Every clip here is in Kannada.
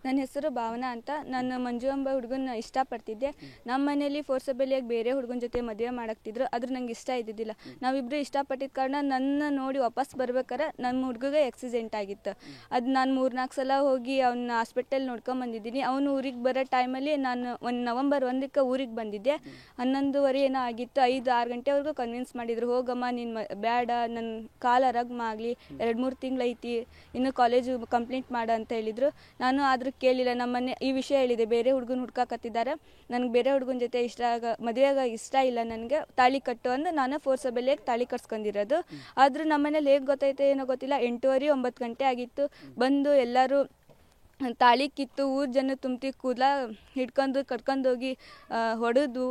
ನನ್ನ ಹೆಸರು ಭಾವನಾ ಅಂತ. ನಾನು ಮಂಜು ಎಂಬ ಹುಡುಗನ ಇಷ್ಟಪಡ್ತಿದ್ದೆ. ನಮ್ಮ ಮನೇಲಿ ಫೋರ್ಸಬಲಿಯಾಗಿ ಬೇರೆ ಹುಡುಗನ ಜೊತೆ ಮದುವೆ ಮಾಡಾಕ್ತಿದ್ರು. ಆದ್ರೆ ನಂಗೆ ಇಷ್ಟ ಇದ್ದಿದ್ದಿಲ್ಲ. ನಾವಿಬ್ಬರು ಇಷ್ಟಪಟ್ಟಿದ್ದ ಕಾರಣ ನನ್ನ ನೋಡಿ ವಾಪಸ್ ಬರ್ಬೇಕಾರೆ ನಮ್ಮ ಹುಡುಗಗೆ ಆಕ್ಸಿಡೆಂಟ್ ಆಗಿತ್ತು. ಅದು ನಾನು 3-4 ಸಲ ಹೋಗಿ ಅವನ್ನ ಹಾಸ್ಪಿಟಲ್ ನೋಡ್ಕೊಂಬಂದಿದ್ದೀನಿ. ಅವನು ಊರಿಗೆ ಬರೋ ಟೈಮಲ್ಲಿ ನಾನು ನವಂಬರ್ 1ಕ್ಕೆ ಊರಿಗೆ ಬಂದಿದ್ದೆ. 11:30 ಏನೋ ಆಗಿತ್ತು. 5-6 ಗಂಟೆವರೆಗೂ ಕನ್ವಿನ್ಸ್ ಮಾಡಿದ್ರು, ಹೋಗಮ್ಮ ನೀನು ಬೇಡ, ನನ್ನ ಕಾಲ ಆರಾಮ ಆಗಲಿ, 2-3 ತಿಂಗಳೈತಿ, ಇನ್ನು ಕಾಲೇಜು ಕಂಪ್ಲೀಟ್ ಮಾಡ ಅಂತ ಹೇಳಿದರು. ನಾನು ಆದರೂ ಕೇಳಿಲ್ಲ. ನಮ್ಮನೆ ಈ ವಿಷಯ ಹೇಳಿದೆ, ಬೇರೆ ಹುಡುಗನ ಹುಡ್ಕಾಕತ್ತಿದ್ದಾರೆ, ನನಗೆ ಬೇರೆ ಹುಡುಗನ ಜೊತೆ ಮದುವೆಯಾಗ ಇಷ್ಟ ಇಲ್ಲ, ನನಗೆ ತಾಳಿ ಕಟ್ಟು ಅಂದು ನಾನು ಫೋರ್ಸಬಲಿಯಾಗಿ ತಾಳಿ ಕಟ್ಸ್ಕೊಂಡಿರೋದು. ಆದರೂ ನಮ್ಮನೇಲಿ ಹೇಗೆ ಗೊತ್ತೈತೆ ಏನೋ ಗೊತ್ತಿಲ್ಲ, 8:30-9 ಗಂಟೆ ಆಗಿತ್ತು. ಬಂದು ಎಲ್ಲರೂ ತಾಳಿ ಕಿತ್ತು ಊರು ಜನ ತುಂಬಿ ಕೂದಲ ಹಿಡ್ಕೊಂಡು ಕಟ್ಕೊಂಡೋಗಿ ಹೊಡೆದು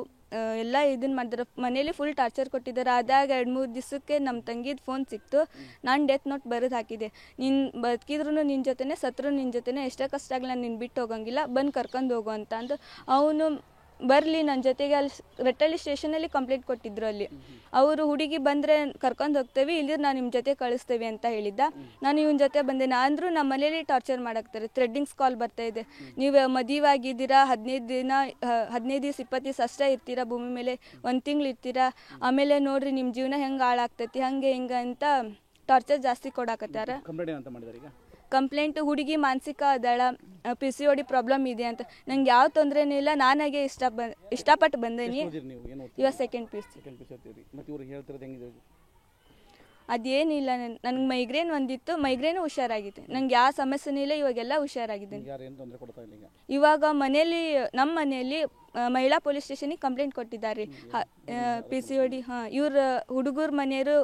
ಎಲ್ಲ ಇದನ್ನು ಮಾಡಿದಾರೆ. ಮನೇಲಿ ಫುಲ್ ಟಾರ್ಚರ್ ಕೊಟ್ಟಿದ್ದಾರೆ. ಅದಾಗ 2-3 ದಿವಸಕ್ಕೆ ನಮ್ಮ ತಂಗಿದ ಫೋನ್ ಸಿಕ್ತು. ನಾನು ಡೆತ್ ನೋಟ್ ಬರೆದು ಹಾಕಿದೆ, ನೀನು ಬದುಕಿದ್ರು ನಿನ್ನ ಜೊತೆನೇ, ಸತ್ರು ನಿನ್ನ ಜೊತೆನೇ, ಎಷ್ಟೇ ಕಷ್ಟ ಆಗಲಿ ನಾನು ನಿನ್ನ ಬಿಟ್ಟು ಹೋಗಂಗಿಲ್ಲ, ಬಂದು ಕರ್ಕೊಂಡು ಹೋಗು ಅಂತ ಅಂದು ಅವನು ಬರಲಿ ನನ್ನ ಜೊತೆಗೆ. ಅಲ್ಲಿ ರಟ್ಟಳ್ಳಿ ಸ್ಟೇಷನಲ್ಲಿ ಕಂಪ್ಲೇಂಟ್ ಕೊಟ್ಟಿದ್ರು. ಅಲ್ಲಿ ಅವರು ಹುಡುಗಿ ಬಂದರೆ ಕರ್ಕೊಂಡು ಹೋಗ್ತೇವೆ, ಇಲ್ಲಿದ್ರೆ ನಾವು ನಿಮ್ಮ ಜೊತೆ ಕಳಿಸ್ತೇವೆ ಅಂತ ಹೇಳಿದ್ದ. ನಾನು ಇವನ ಜೊತೆ ಬಂದೆ. ಅಂದರೂ ನಮ್ಮ ಮನೇಲಿ ಟಾರ್ಚರ್ ಮಾಡಾಕ್ತಾರೆ. ಥ್ರೆಡ್ಡಿಂಗ್ಸ್ ಕಾಲ್ ಬರ್ತಾಯಿದೆ, ನೀವು ಮದುವೆ ಆಗಿದ್ದೀರಾ, 15 ದಿವಸ 20 ದಿವಸ ಅಷ್ಟೇ ಇರ್ತೀರಾ ಭೂಮಿ ಮೇಲೆ, 1 ತಿಂಗಳು ಇರ್ತೀರಾ, ಆಮೇಲೆ ನೋಡ್ರಿ ನಿಮ್ಮ ಜೀವನ ಹೆಂಗೆ ಹಾಳಾಗ್ತೈತಿ, ಹಂಗೆ ಹಿಂಗೆ ಅಂತ ಟಾರ್ಚರ್ ಜಾಸ್ತಿ ಕೊಡಾಕತ್ತಾರ. ಕಂಪ್ಲೇಂಟ್ ಹುಡುಗಿ ಮಾನಸಿಕ ಅದಳ, PCOD ಪ್ರಾಬ್ಲಮ್ ಇದೆ ಅಂತ. ನಂಗೆ ಯಾವ ತೊಂದರೆನೂ ಇಲ್ಲ, ನಾನಾಗೆ ಇಷ್ಟಪಟ್ಟು ಬಂದೇನಿ. ಇವಾಗ ಸೆಕೆಂಡ್ PUC. ಅದೇನಿಲ್ಲ, ನನಗೆ ಮೈಗ್ರೇನ್ ಒಂದಿತ್ತು, ಮೈಗ್ರೇನು ಹುಷಾರಾಗಿದೆ, ನಂಗೆ ಯಾವ ಸಮಸ್ಯೆನೂ ಇಲ್ಲ, ಇವಾಗೆಲ್ಲ ಹುಷಾರಾಗಿದ್ದೀನಿ. ಇವಾಗ ಮನೇಲಿ, ನಮ್ಮ ಮನೆಯಲ್ಲಿ ಮಹಿಳಾ ಪೊಲೀಸ್ ಸ್ಟೇಷನಿಗೆ ಕಂಪ್ಲೇಂಟ್ ಕೊಟ್ಟಿದ್ದಾರೆ. PCOD ಇವ್ರ ಹುಡುಗರ ಮನೆಯವರು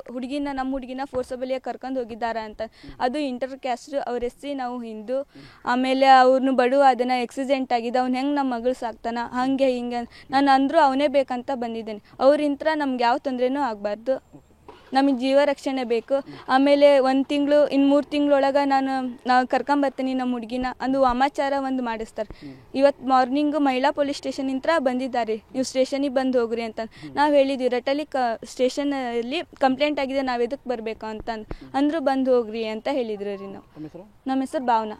ನಮ್ಮ ಹುಡುಗಿನ ಫೋರ್ಸಬಲಿಯಾಗಿ ಕರ್ಕೊಂಡು ಹೋಗಿದ್ದಾರೆ ಅಂತ. ಅದು ಇಂಟರ್ ಕ್ಯಾಸ್ಟ್, ಅವ್ರ SC, ನಾವು ಹಿಂದೂ. ಆಮೇಲೆ ಅವ್ರನ್ನ ಬಡವ, ಅದನ್ನು ಆಕ್ಸಿಡೆಂಟ್ ಆಗಿದೆ, ಅವ್ನು ಹೆಂಗೆ ನಮ್ಮ ಮಗಳು ಸಾಕ್ತಾನ, ಹಾಗೆ ಹಿಂಗೆ. ನಾನು ಅಂದರೂ ಅವನೇ ಬೇಕಂತ ಬಂದಿದ್ದೇನೆ. ಅವ್ರಿಂತ ನಮ್ಗೆ ಯಾವ ತೊಂದರೆನೂ ಆಗಬಾರ್ದು, ನಮಗೆ ಜೀವ ರಕ್ಷಣೆ ಬೇಕು. ಆಮೇಲೆ 1 ತಿಂಗಳು, ಇನ್ನು 3 ತಿಂಗಳೊಳಗೆ ನಾವು ಕರ್ಕೊಂಬರ್ತೀನಿ ನಮ್ಮ ಹುಡುಗಿನ ಅಂದು ವಾಮಾಚಾರ ಒಂದು ಮಾಡಿಸ್ತಾರೆ. ಇವತ್ತು ಮಾರ್ನಿಂಗು ಮಹಿಳಾ ಪೊಲೀಸ್ ಸ್ಟೇಷನಿಂದ ಬಂದಿದ್ದಾರೆ, ನೀವು ಸ್ಟೇಷನಿಗೆ ಬಂದು ಹೋಗ್ರಿ ಅಂತ. ನಾವು ಹೇಳಿದ್ವಿ, ರಟ್ಟಳ್ಳಿ ಸ್ಟೇಷನಲ್ಲಿ ಕಂಪ್ಲೇಂಟ್ ಆಗಿದೆ, ನಾವು ಎದಕ್ಕೆ ಬರಬೇಕು ಅಂತ ಅಂದರು. ಬಂದು ಹೋಗ್ರಿ ಅಂತ ಹೇಳಿದ್ರು ರೀ. ನಮ್ಮ ಹೆಸರು ಭಾವನಾ.